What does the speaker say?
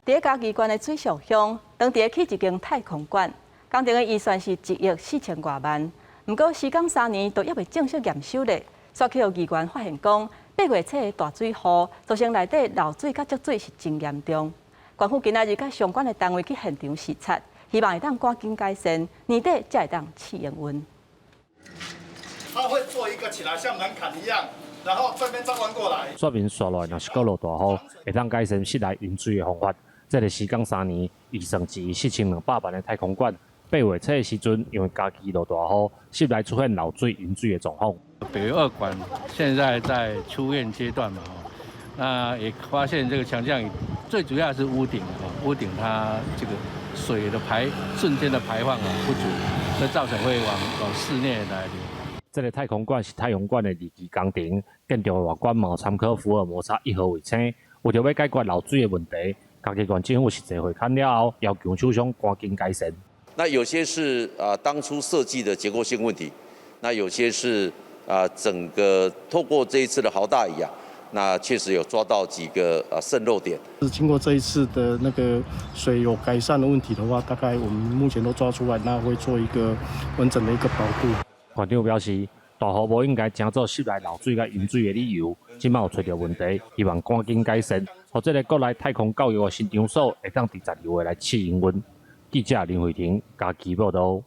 伫嘉义县的水上乡，当地起一间太空馆，工程的预算是1亿4000多万，不过时间3年都还未正式验收咧。刷去议员发现讲，8月初的大水雨，造成内底漏水甲积水是真严重。县府今仔日甲相关的单位去现场视察，希望会当赶紧改善，年底才会当试营运。它会做一个起来像门槛一样，然后这边再弯过来。说明刷落若是搁落大雨，会当改善室内淹水的方法。这个时间3年，预算1亿4200万的太空馆，8月初的时阵，因为嘉义落大雨，室内出现漏水淹水的状况。北约2馆现在在初验阶段嘛，那也发现这个强降雨最主要是屋顶屋顶它这个水的瞬间的排放不足，所以造成会往室内来流。这个太空馆是太阳馆的2期工程，建筑外观嘛参考福尔摩沙1号卫星，为着要解决漏水的问题，嘉义县政府是坐会看了后，要求厂商赶紧改善。那有些是当初设计的结构性问题，那有些是整个透过这一次的豪大雨那确实有抓到几个渗漏点。经过这一次的那个水有改善的问题的话，大概我们目前都抓出来，那会做一个完整的一个保护。县长表示，大雨无应该成做室内漏水甲淹水的理由，即马有找到问题，希望赶紧改善，或者个国内太空教育的新场所会当伫12月来试营运。记者林慧婷，嘉义报道。